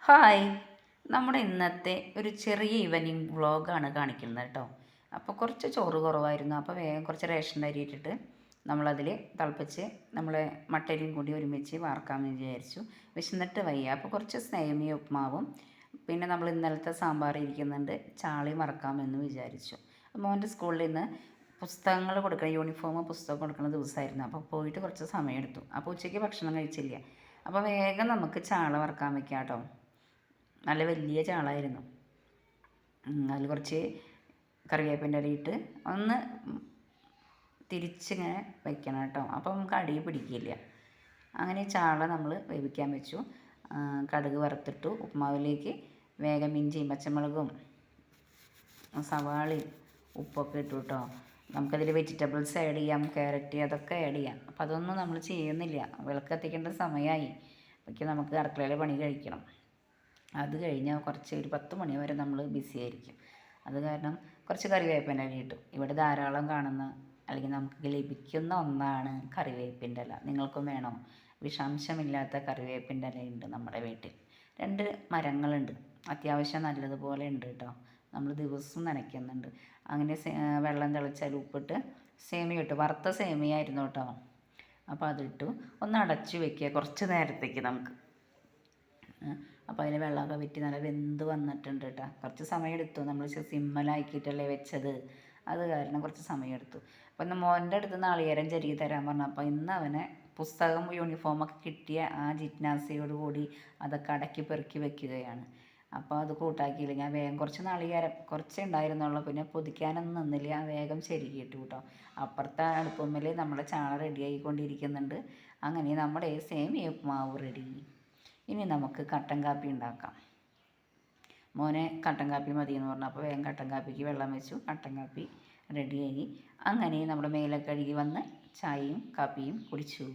Hi, നമ്മുടെ ഇന്നത്തെ ഒരു ചെറിയ ഈവനിങ് വ്ളോഗാണ് കാണിക്കുന്നത് കേട്ടോ. അപ്പോൾ കുറച്ച് ചോറ് കുറവായിരുന്നു, അപ്പോൾ വേഗം കുറച്ച് റേഷൻ അരി ഇട്ടിട്ട് നമ്മളതിൽ തിളപ്പിച്ച് നമ്മളെ മട്ടരിയും കൂടി ഒരുമിച്ച് വാർക്കാമെന്ന് വിചാരിച്ചു. വിശന്നിട്ട് വയ്യ, അപ്പോൾ കുറച്ച് സേമിയ ഉപ്മാവും പിന്നെ നമ്മൾ ഇന്നലത്തെ സാമ്പാർ ഇരിക്കുന്നുണ്ട്, ചാളി മറക്കാമെന്ന് വിചാരിച്ചു. മോൻ്റെ സ്കൂളിൽ നിന്ന് പുസ്തകങ്ങൾ കൊടുക്കണം, യൂണിഫോം പുസ്തകം കൊടുക്കുന്ന ദിവസമായിരുന്നു. അപ്പോൾ പോയിട്ട് കുറച്ച് സമയമെടുത്തു. അപ്പോൾ ഉച്ചയ്ക്ക് ഭക്ഷണം കഴിച്ചില്ല. അപ്പോൾ വേഗം നമുക്ക് ചാള വറക്കാൻ വെക്കാം കേട്ടോ. നല്ല വലിയ ചാളായിരുന്നു. അതിൽ കുറച്ച് കറിവേപ്പിൻ്റെ ഇലയിട്ട് ഒന്ന് തിരിച്ചിങ്ങനെ വയ്ക്കണം കേട്ടോ, അപ്പം നമുക്ക് അടി പിടിക്കില്ല. അങ്ങനെ ചാള നമ്മൾ വേവിക്കാൻ വെച്ചു. കടുക് വറുത്തിട്ടു. ഉപ്മാവിലേക്ക് വേഗം ഇഞ്ചിയും പച്ചമുളകും സവാളയും ഉപ്പൊക്കെ ഇട്ടു കേട്ടോ. നമുക്കതിൽ വെജിറ്റബിൾസ് ആഡ് ചെയ്യാം, ക്യാരറ്റ് അതൊക്കെ ആഡ് ചെയ്യാം. അപ്പം അതൊന്നും നമ്മൾ ചെയ്യുന്നില്ല. വിളക്ക് കത്തിക്കേണ്ട സമയമായി. അപ്പോഴേക്കും നമുക്ക് അടുക്കളയിലെ പണി കഴിക്കണം. അത് കഴിഞ്ഞാൽ കുറച്ച് ഒരു 10 മണി വരെ നമ്മൾ ബിസി ആയിരിക്കും. അത് കാരണം കുറച്ച് കറിവേപ്പിൻ്റെ ഇല ഇട്ടു. ഇവിടെ ധാരാളം കാണുന്ന അല്ലെങ്കിൽ നമുക്ക് ലഭിക്കുന്ന ഒന്നാണ് കറിവേപ്പിൻ്റെ ഇല. നിങ്ങൾക്കും വേണോ? വിഷാംശമില്ലാത്ത കറിവേപ്പിൻ്റെ ഇലയുണ്ട് നമ്മുടെ വീട്ടിൽ. 2 മരങ്ങളുണ്ട്, അത്യാവശ്യം നല്ലതുപോലെ ഉണ്ട് കേട്ടോ. നമ്മൾ ദിവസവും നനയ്ക്കുന്നുണ്ട്. അങ്ങനെ വെള്ളം തിളച്ചാൽ ഉപ്പിട്ട് സേമിയ ഇട്ടു. വറുത്ത സേമിയായിരുന്നു കേട്ടോ. അപ്പോൾ അതിട്ടു. ഒന്ന് അടച്ചു വെക്കുക കുറച്ച് നേരത്തേക്ക് നമുക്ക്. അപ്പോൾ അതിന് വെള്ളമൊക്കെ വറ്റി നല്ല വെന്ത് വന്നിട്ടുണ്ട് കേട്ടോ. കുറച്ച് സമയമെടുത്തു, നമ്മൾ സിമ്മലാക്കിയിട്ടല്ലേ വെച്ചത്, അത് കാരണം കുറച്ച് സമയമെടുത്തു. അപ്പോൾ ഇന്ന് മോൻ്റെ അടുത്ത് നാളികേരം ചെരുകി തരാൻ പറഞ്ഞു. അപ്പോൾ ഇന്ന് അവനെ പുസ്തകം യൂണിഫോമൊക്കെ കിട്ടിയ ആ ജിജ്ഞാസയോടുകൂടി അതൊക്കെ അടക്കി പെറുക്കി വെക്കുകയാണ്. അപ്പോൾ അത് കൂട്ടാക്കിയില്ല. ഞാൻ വേഗം കുറച്ച് നാളികേരം കുറച്ചേ ഉണ്ടായിരുന്നുള്ളൂ, പിന്നെ പൊതിക്കാനൊന്നും നിന്നില്ല, വേഗം ചെരുകിയിട്ടു കേട്ടോ. അപ്പുറത്തെ അടുപ്പുമ്മൽ നമ്മുടെ ചാള റെഡി ആയിക്കൊണ്ടിരിക്കുന്നുണ്ട്. അങ്ങനെ നമ്മുടെ സേമിയ ഉപ്മാവ് റെഡി. ഇനി നമുക്ക് കട്ടൻ കാപ്പി ഉണ്ടാക്കാം. മോനെ കട്ടൻ കാപ്പി മതിയെന്ന് പറഞ്ഞു. അപ്പോൾ വേഗം കട്ടൻ കാപ്പിക്ക് വെള്ളം വെച്ചു. കട്ടൻ കാപ്പി റെഡിയായി. അങ്ങനെ നമ്മുടെ മേലൊക്കെ കഴുകി വന്ന് ചായയും കാപ്പിയും കുടിച്ചു.